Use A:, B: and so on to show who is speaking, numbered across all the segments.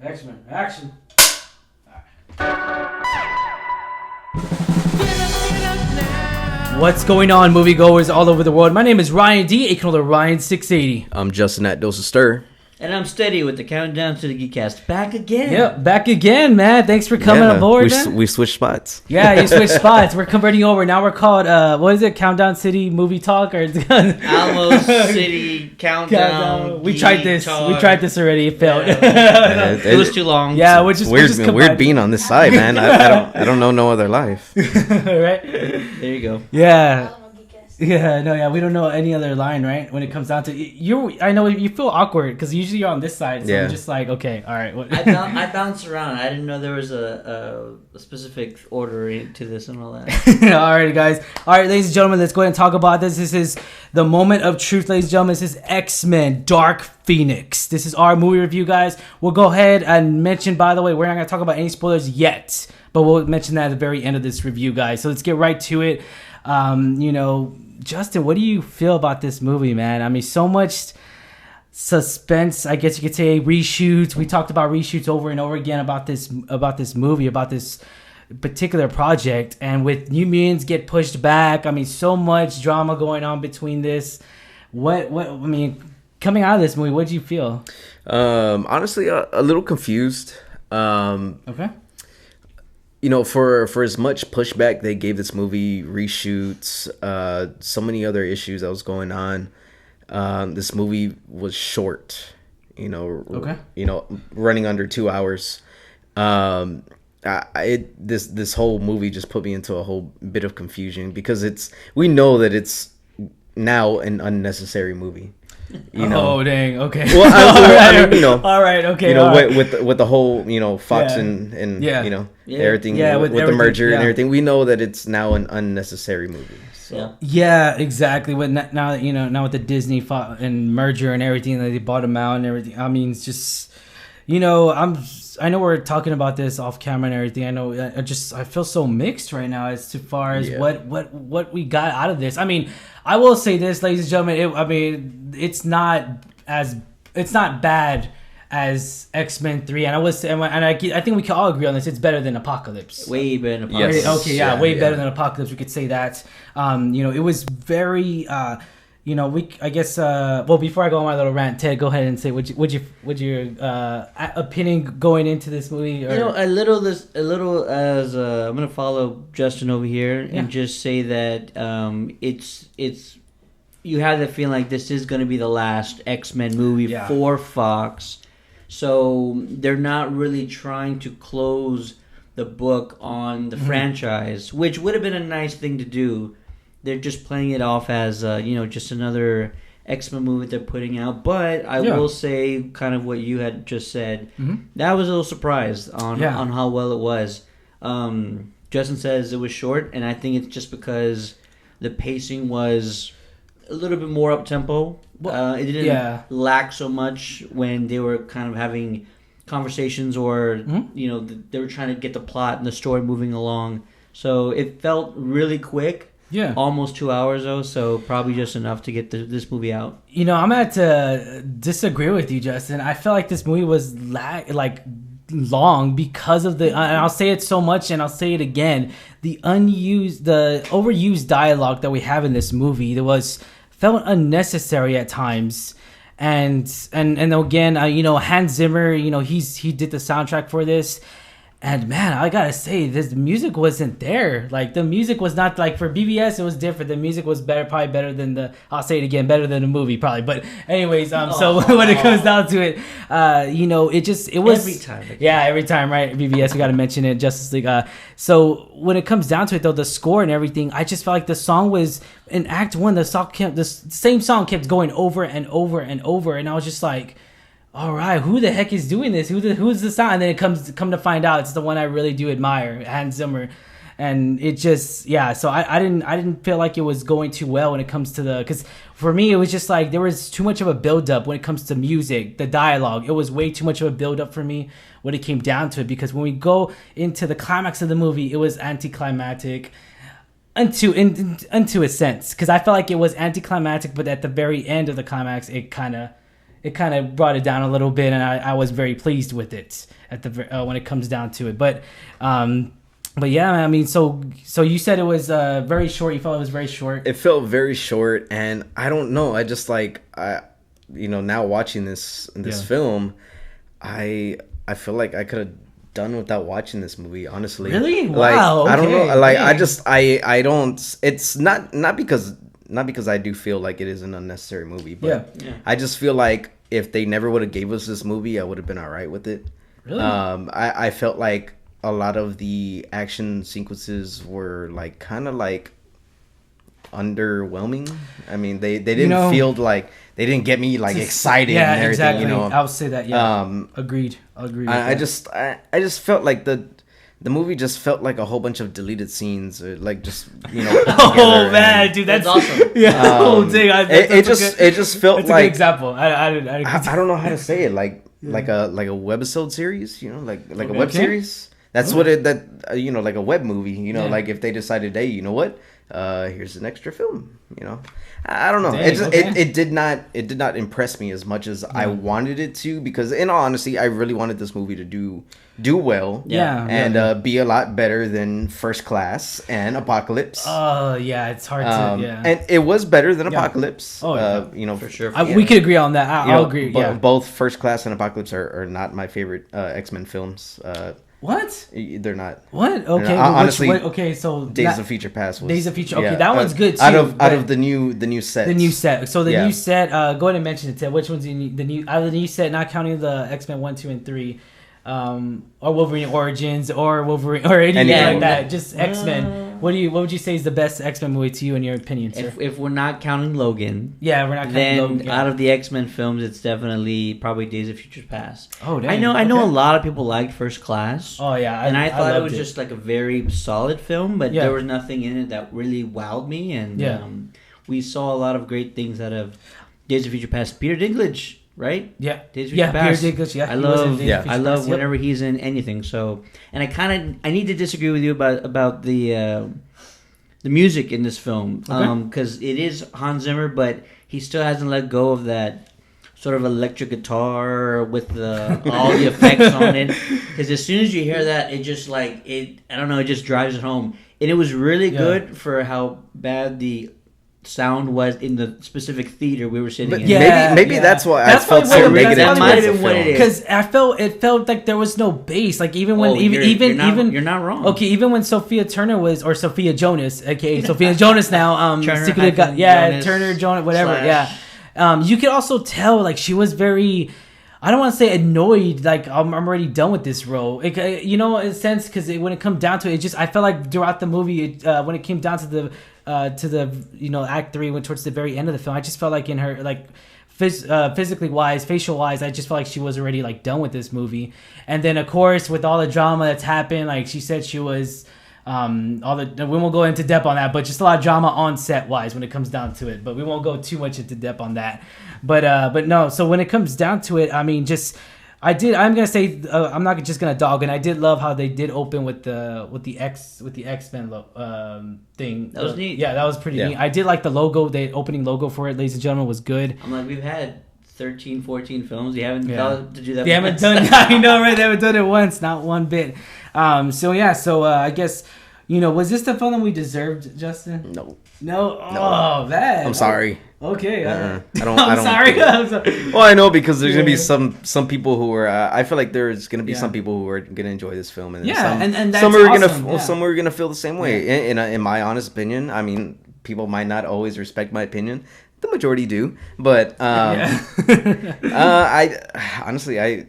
A: X-Men, action. What's going on, moviegoers all over the world? My name is Ryan D, aka Ryan680.
B: I'm Justin at Dose of Stir.
C: And I'm Steady with the countdown to the Geekcast. Back again.
A: Yep, back again, man. Thanks for coming aboard, man.
B: We switched spots.
A: Yeah, you switched spots. We're converting over. Now we're called, what is it? Countdown City Movie Talk? Or
C: Alamo City Countdown.
A: We tried this.
C: Talk.
A: We tried this already. It failed.
C: Yeah. It was too long.
A: Yeah, we're just
B: weird being on this side, man. I don't know no other life.
A: Right?
C: There you go.
A: Yeah. Yeah, we don't know any other line, right? When it comes down to I know you feel awkward because usually you're on this side, so I'm just like, okay, all right.
C: I bounced around. I didn't know there was a specific order to this and all that.
A: All right, guys. All right, ladies and gentlemen, let's go ahead and talk about this. This is the moment of truth, ladies and gentlemen. This is X-Men Dark Phoenix. This is our movie review, guys. We'll go ahead and mention, by the way, we're not going to talk about any spoilers yet, but we'll mention that at the very end of this review, guys. So let's get right to it. Justin, what do you feel about this movie, man? I mean, so much suspense. I guess you could say reshoots. We talked about reshoots over and over again about this movie, about this particular project. And with New Mutants get pushed back, I mean, so much drama going on between this. I mean, coming out of this movie, what did you feel?
B: Honestly, a little confused.
A: Okay.
B: You know, for as much pushback they gave this movie, reshoots, so many other issues that was going on, this movie was short. Running under 2 hours. This whole movie just put me into a whole bit of confusion because we know that it's now an unnecessary movie.
A: Oh dang! Okay.
B: Well,
A: all right. Okay.
B: With the whole Fox and everything with the merger and everything, we know that it's now an unnecessary movie. So.
A: Yeah, exactly. With now with the Disney and merger and everything, that they bought them out and everything. I mean, it's just I know we're talking about this off camera and everything. I know I feel so mixed right now as far as what we got out of this. I mean, I will say this, ladies and gentlemen. It's not bad as X-Men 3, and I think we can all agree on this. It's better than Apocalypse.
C: Way better than Apocalypse.
A: Yes. Okay, way better than Apocalypse. We could say that. It was very. I guess. Before I go on my little rant, Ted, go ahead and say would your opinion going into this movie? Or?
C: A little as I'm gonna follow Justin over here and just say that it's you have the feeling like this is gonna be the last X-Men movie for Fox, so they're not really trying to close the book on the franchise, which would have been a nice thing to do. They're just playing it off as, just another X-Men movie they're putting out. But I will say, kind of what you had just said, that was a little surprised on how well it was. Justin says it was short, and I think it's just because the pacing was a little bit more up-tempo. It didn't lack so much when they were kind of having conversations or, they were trying to get the plot and the story moving along. So it felt really quick.
A: Yeah,
C: almost 2 hours though, so probably just enough to get this movie out.
A: I'm gonna have to disagree with you, Justin. I feel like this movie was long because of and I'll say it so much, and I'll say it again: the overused dialogue that we have in this movie felt unnecessary at times. And again, Hans Zimmer, he did the soundtrack for this. And man, I gotta say, the music wasn't there. Like, the music was not, like, for BBS, it was different. The music was probably better than I'll say it again, better than the movie, probably. But anyways, so when it comes down to it, it was
C: every time.
A: Every time, right? BBS, we gotta mention it. Justice League. So when it comes down to it, though, the score and everything, I just felt like the song was in Act 1. The same song kept going over and over and over, and I was just like, all right, who the heck is doing this? Who's the sound? And then it come to find out it's the one I really do admire, Hans Zimmer. And it just, so I didn't feel like it was going too well when it comes to because for me it was just like there was too much of a build-up when it comes to music, the dialogue. It was way too much of a build-up for me when it came down to it, because when we go into the climax of the movie, it was anticlimactic. Into a sense, because I felt like it was anticlimactic, but at the very end of the climax, it kind of it kind of brought it down a little bit, and I was very pleased with it at the when it comes down to it. But yeah, I mean, so you said it was very short. You felt it was very short.
B: It felt very short, and I don't know. I just now watching this film, I feel like I could have done without watching this movie, honestly.
A: Really?
B: Like,
A: wow. Okay.
B: I don't know. Like,
A: dang.
B: I don't. It's not because I do feel like it is an unnecessary movie, but I just feel like if they never would have gave us this movie, I would have been all right with it.
A: Really?
B: I felt like a lot of the action sequences were like kind of like underwhelming. I mean, they didn't feel like they didn't get me like excited and everything.
A: Exactly.
B: You know,
A: I would say that. Yeah. Agreed.
B: I just felt like the movie just felt like a whole bunch of deleted scenes, like just
A: oh man, dude, that's awesome. Yeah, whole thing.
B: It just felt
A: like
B: a good
A: example. I
B: don't know how to say it. Like a webisode series, like a web series. That's what it like a web movie. Like if they decided, hey, you know what? Here's an extra film. I don't know. Dang, it did not impress me as much as I wanted it to, because in all honesty, I really wanted this movie to do well. And be a lot better than First Class and Apocalypse.
A: Oh yeah, it's hard to
B: and it was better than Apocalypse.
A: Oh
B: for sure.
A: We could agree on that. I'll agree.
B: Both First Class and Apocalypse are not my favorite X-Men films.
A: What?
B: They're not.
A: What? Okay.
B: Honestly,
A: okay. So
B: Days of Future Past was.
A: Days of Future. Okay, that one's good too.
B: Out of the new set.
A: The new set. So the new set. Go ahead and mention it. Ted. Which one's the new? Out of the new set, not counting the X-Men 1, 2, and 3, or Wolverine Origins, or Wolverine, or anything like that. Just X-Men. What would you say is the best X-Men movie to you, in your opinion, sir?
C: If we're not counting Logan,
A: we're not counting Logan.
C: Then out of the X-Men films, it's definitely probably Days of Future Past.
A: Oh, dang.
C: I know a lot of people liked First Class.
A: Oh yeah,
C: and I thought it was just like a very solid film, but there was nothing in it that really wowed me. And we saw a lot of great things out of Days of Future Past. Peter Dinklage. Right?
A: Yeah.
C: Days of Future Past.
A: Peter Dinklage,
C: I love whenever he's in anything. So, and I need to disagree with you about the music in this film, because it is Hans Zimmer, but he still hasn't let go of that sort of electric guitar with all the effects on it. Because as soon as you hear that, it just it just drives it home. And it was really good for how bad the sound was in the specific theater we were sitting in.
B: Maybe that's why I felt so negative.
C: That might have been what it is.
A: Because it felt like there was no bass. Like even when
C: you're not wrong.
A: Okay, even when Sophia Turner or Sophia Jonas, aka Sophia Jonas now,
C: Turner,
A: Turner Jonas, whatever. You could also tell like she was very. I don't want to say annoyed, like I'm already done with this role. In a sense, because when it comes down to it, I felt like throughout the movie, when it came down to the act 3, went towards the very end of the film, I just felt like in her like physically wise, facial wise, I just felt like she was already like done with this movie. And then of course with all the drama that's happened, like she said she was we won't go into depth on that, but just a lot of drama on set wise when it comes down to it, but we won't go too much into depth on that. But no, so when it comes down to it, I mean, I'm gonna say I'm not just gonna dog, and I did love how they did open with the X-Men thing.
C: That was neat.
A: Yeah, that was pretty neat. I did like the logo. The opening logo for it, ladies and gentlemen, was good.
C: I'm like, we've had 13, 14 films. You haven't thought to do that.
A: They haven't done. I know, right? They haven't done it once, not one bit. So I guess. Was this the film that we deserved, Justin?
B: No.
A: Oh, man.
B: I'm sorry.
A: Okay.
B: I'm
A: sorry.
B: Well, I know because there's gonna be some people who are. I feel like there's gonna be some people who are gonna enjoy this film, and
A: and that's
B: some are
A: awesome.
B: some are gonna feel the same way. In my honest opinion, I mean, people might not always respect my opinion. The majority do, but I honestly, I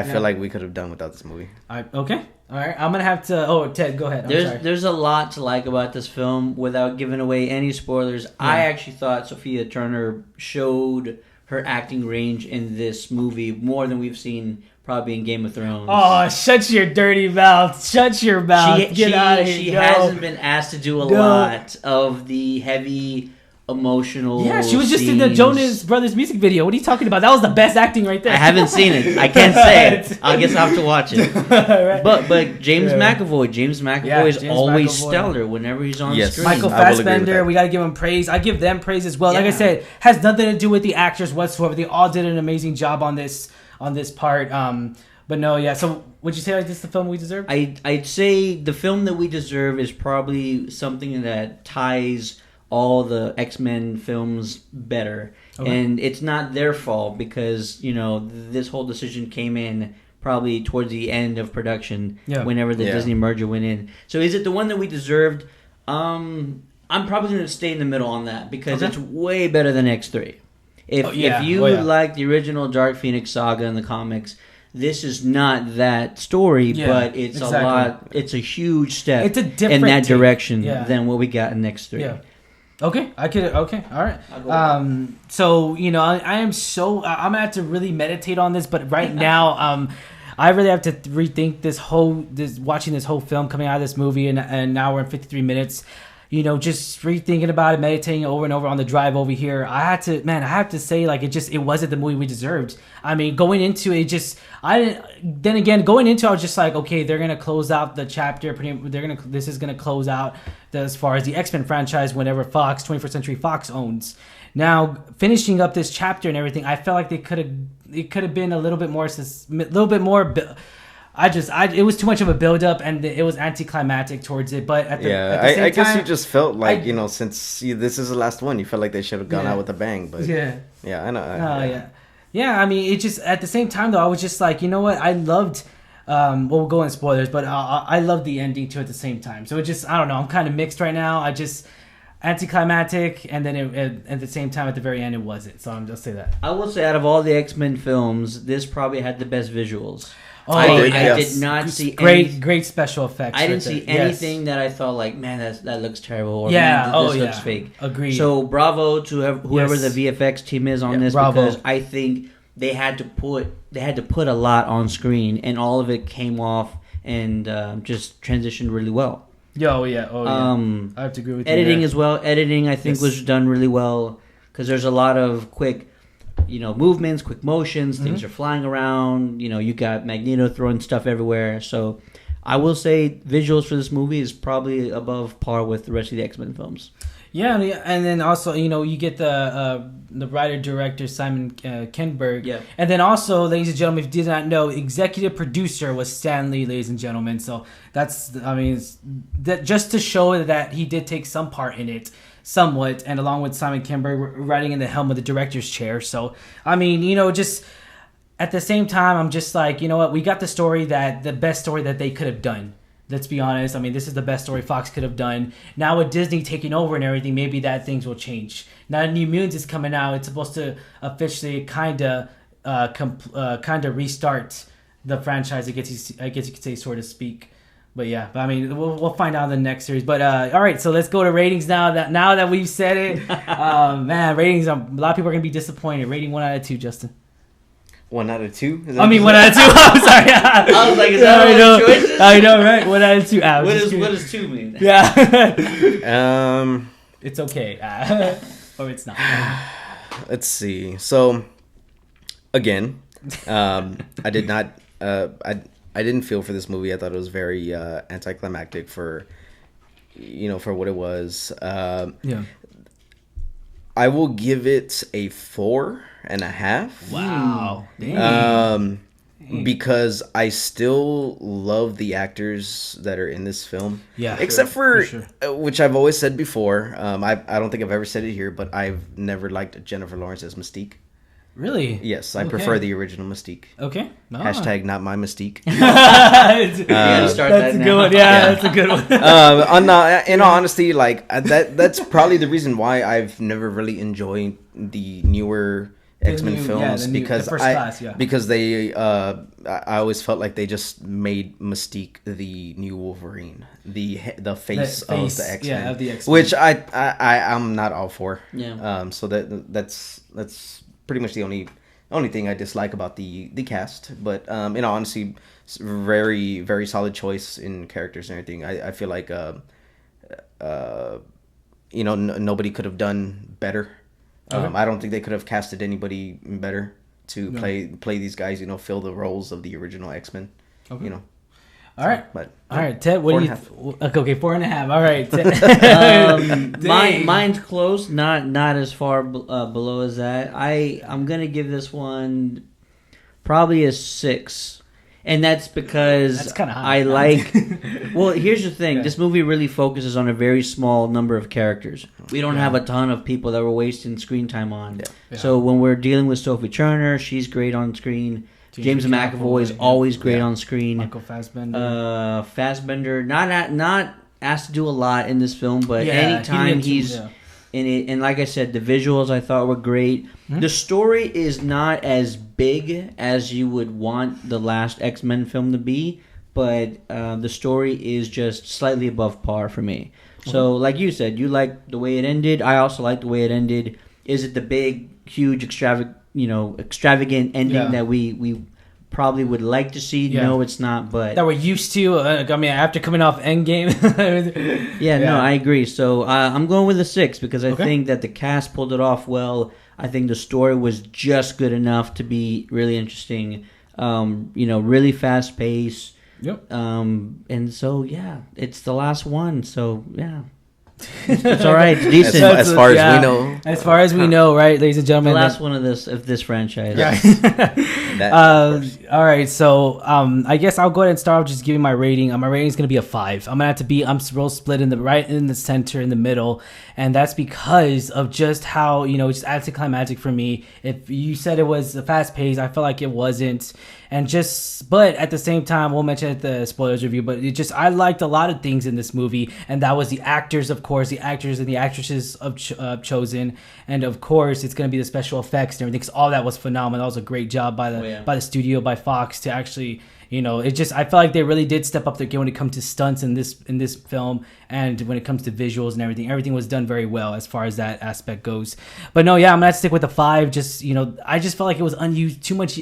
B: feel like we could have done without this movie.
A: Okay. All right, I'm gonna have to. Oh, Ted, go ahead.
C: There's a lot to like about this film without giving away any spoilers. Yeah. I actually thought Sophia Turner showed her acting range in this movie more than we've seen probably in Game of Thrones.
A: Oh, shut your dirty mouth! Shut your mouth! Get out of here!
C: She hasn't been asked to do a lot of the heavy emotional.
A: Yeah, she was just in the
C: scenes.
A: Jonas Brothers music video. What are you talking about? That was the best acting right there.
C: I haven't seen it. I can't say it. I guess I'll have to watch it.
A: Right.
C: But James McAvoy is
A: James
C: always
A: McAvoy.
C: stellar whenever he's on screen.
A: Michael
B: I will agree with
A: Fassbender,
B: that.
A: we got to give him praise. I give them praise as well. Like I
C: Yeah.
A: said, has nothing to do with the actors whatsoever. They all did an amazing job on this part. But no, yeah. So would you say like this is the film we deserve?
C: I'd say the film that we deserve is probably something that ties all the X-Men films better.
A: Okay.
C: And it's not their fault because, this whole decision came in probably towards the end of production whenever the Disney merger went in. So is it the one that we deserved? I'm probably going to stay in the middle on that because it's way better than X3. If you like the original Dark Phoenix saga in the comics, this is not that story, but it's a lot. It's a huge step
A: It's a different
C: in that
A: take.
C: direction than what we got in X3.
A: Yeah. Okay, okay, all right. So I am so I'm gonna have to really meditate on this, but right now, I really have to rethink watching this whole film coming out of this movie, and an hour and 53 minutes. Just rethinking about it, meditating over and over on the drive over here. I have to say, like, it wasn't the movie we deserved. I mean, going into it, going into it, I was just like, okay, they're going to close out the chapter. This is going to close out as far as the X-Men franchise, whenever 21st Century Fox owns. Now, finishing up this chapter and everything, I felt like it could have been a little bit more, it was too much of a build-up, and it was anticlimactic towards it. But at the same time,
B: I guess you just felt like since this is the last one, you felt like they should have gone out with a bang. But I know.
A: I mean, it just at the same time though, I was just like, you know what? I loved. We'll go in spoilers, but I loved the ending too at the same time. So it just, I don't know. I'm kind of mixed right now. I just anticlimactic, and then at the same time at the very end it wasn't. So I'm just say that.
C: I will say, out of all the X-Men films, this probably had the best visuals.
A: I
C: did not see
A: great special effects.
C: I didn't see anything that I thought like, man, that looks terrible. Or,
A: man,
C: this looks fake.
A: Agreed.
C: So bravo to whoever the VFX team is on this,
A: bravo.
C: because I think they had to put a lot on screen, and all of it came off and just transitioned really well.
A: I have to agree with you.
C: Editing as well. Editing, I think, was done really well because there's a lot of quick movements, quick motions, things are flying around, you got Magneto throwing stuff everywhere. So I will say visuals for this movie is probably above par with the rest of the X-Men films. Yeah,
A: and then also, you get the writer-director Simon Kinberg.
C: Yeah.
A: And then also, ladies and gentlemen, if you did not know, executive producer was Stan Lee, ladies and gentlemen. So that's, that just to show that he did take some part in it. Somewhat, and along with Simon Kinberg riding in the helm of the director's chair. So, just at the same time, I'm just like, we got the best story that they could have done. Let's be honest. This is the best story Fox could have done. Now with Disney taking over and everything, maybe that things will change. Now New Mutants is coming out. It's supposed to officially kind of restart the franchise. I guess you could say, so to speak. But we'll find out in the next series. But all right, so let's go to ratings now. Now that we've said it, man, ratings. A lot of people are gonna be disappointed. Rating 1 out of 2, Justin.
B: 1 out of 2.
A: 1 out of 2. I'm sorry.
C: I was like, is that all the choices?
A: I know, right? 1 out of 2.
C: What does 2 mean?
A: Yeah. It's okay, or it's not.
B: Let's see. So, again, I did not. I didn't feel for this movie. I thought it was very anticlimactic for what it was. I will give it a 4.5.
A: Wow. Dang.
B: Because I still love the actors that are in this film.
A: Yeah.
B: Except for which I've always said before. I don't think I've ever said it here, but I've never liked Jennifer Lawrence as Mystique.
A: Really?
B: Yes, I prefer the original Mystique.
A: Okay.
B: Hashtag not my Mystique.
A: That's a good one. Yeah, that's a good one.
B: In all honesty, like that's probably the reason why I've never really enjoyed the newer X-Men films, because they I always felt like they just made Mystique the new Wolverine, the face of the X-Men,
A: of the X-Men.
B: which I'm not all for.
C: Yeah.
B: So that's pretty much the only thing I dislike about the cast. But in all honesty, very, very solid choice in characters and everything. I feel like nobody could have done better. Okay. I don't think they could have casted anybody better to play these guys. Fill the roles of the original X-Men. Okay.
A: All right.
B: But
A: all right, Ted. What do you? Okay, 4.5. All right, Ted.
C: Mine's close. Not as far below as that. I'm gonna give this one probably a 6. And that's because
A: that's kind of high.
C: I like... Well, here's the thing. This movie really focuses on a very small number of characters. We don't have a ton of people that we're wasting screen time on. Yeah. So when we're dealing with Sophie Turner, she's great on screen. James McAvoy is always great on screen.
A: Michael Fassbender.
C: Fassbender, not asked to do a lot in this film, but anytime he's in it, and like I said, the visuals I thought were great. Mm-hmm. The story is not as big as you would want the last X-Men film to be, but the story is just slightly above par for me. Mm-hmm. So, like you said, you liked the way it ended. I also liked the way it ended. Is it the big, huge, extravagant ending that we probably would like to see? No, it's not, but
A: that we're used to. After coming off Endgame.
C: No, I agree. So I'm going with a 6 because I think that the cast pulled it off well. I think the story was just good enough to be really interesting. Really fast pace.
A: Yep.
C: And so it's the last one. So it's all right. It's decent.
B: As far as we know.
A: As far as we know, right, ladies and gentlemen.
C: The last one of this franchise.
A: All right, so I guess I'll go ahead and start off just giving my rating. My rating is going to be a 5. I'm real split in the center, in the middle, and that's because of just how it's anticlimactic for me. If you said it was a fast pace, I felt like it wasn't. But at the same time, we'll mention it at the spoilers review, but I liked a lot of things in this movie, and that was the actors, of course, the actors and the actresses chosen, and of course, it's going to be the special effects and everything, because all that was phenomenal. That was a great job by the studio, by Fox, to actually, I felt like they really did step up their game when it comes to stunts in this film, and when it comes to visuals and everything was done very well as far as that aspect goes. But no, I'm gonna stick with the 5. I just felt like it was unused, too much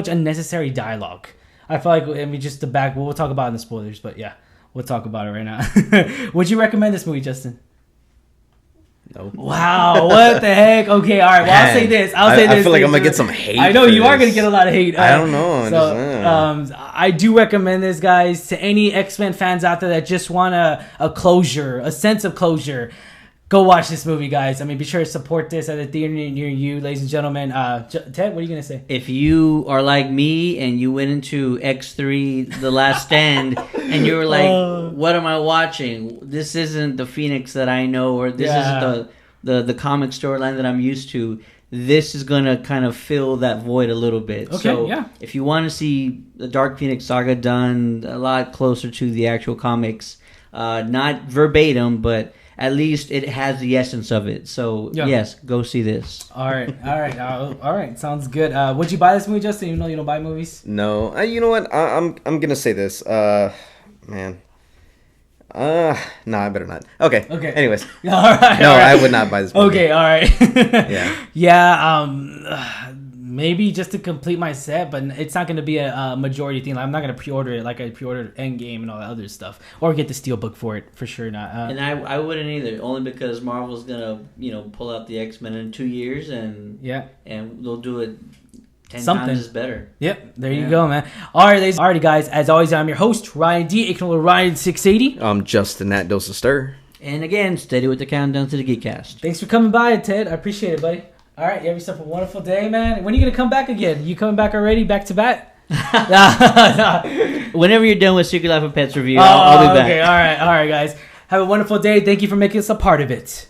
A: unnecessary dialogue. I felt like just the back. We'll talk about it in the spoilers, but we'll talk about it right now. Would you recommend this movie, Justin?
B: No.
A: Wow, what the heck? Okay, all right. Well, I'll say this.
B: I feel like I'm gonna get some hate.
A: I know you are gonna get a lot of hate.
B: I don't know.
A: I do recommend this, guys, to any X-Men fans out there that just want a closure, a sense of closure. Go watch this movie, guys. Be sure to support this at a theater near you, ladies and gentlemen. Ted, what are you gonna say?
C: If you are like me and you went into X3: The Last Stand and you were like, "What am I watching? This isn't the Phoenix that I know, or this isn't the comic storyline that I'm used to." This is gonna kind of fill that void a little bit.
A: Okay,
C: so if you want to see the Dark Phoenix saga done a lot closer to the actual comics, not verbatim, but at least it has the essence of it. So, yes, go see this.
A: All right. Sounds good. Would you buy this movie, Justin, even though you don't buy movies?
B: No. You know what? I'm going to say this. Man. No, I better not. Okay. Anyways.
A: All right.
B: No, I would not buy this movie.
A: Okay, all right.
B: Yeah.
A: Maybe just to complete my set, but it's not going to be a majority thing. I'm not going to pre-order it like I pre-ordered Endgame and all that other stuff, or get the steelbook for it, for sure not.
C: And I wouldn't either, only because Marvel's going to pull out the X-Men in 2 years, and they'll do it 10 times as better.
A: Yep, there you go, man. Alrighty, guys. As always, I'm your host, Ryan D. aka Ryan680.
B: I'm Justin, that dose of stir.
C: And again, steady with the countdown to the Geekcast.
A: Thanks for coming by, Ted. I appreciate it, buddy. All right, you have yourself a wonderful day, man. When are you going to come back again? You coming back already, back to back?
C: Whenever you're done with Secret Life of Pets review, I'll be back.
A: Okay, all right, guys. Have a wonderful day. Thank you for making us a part of it.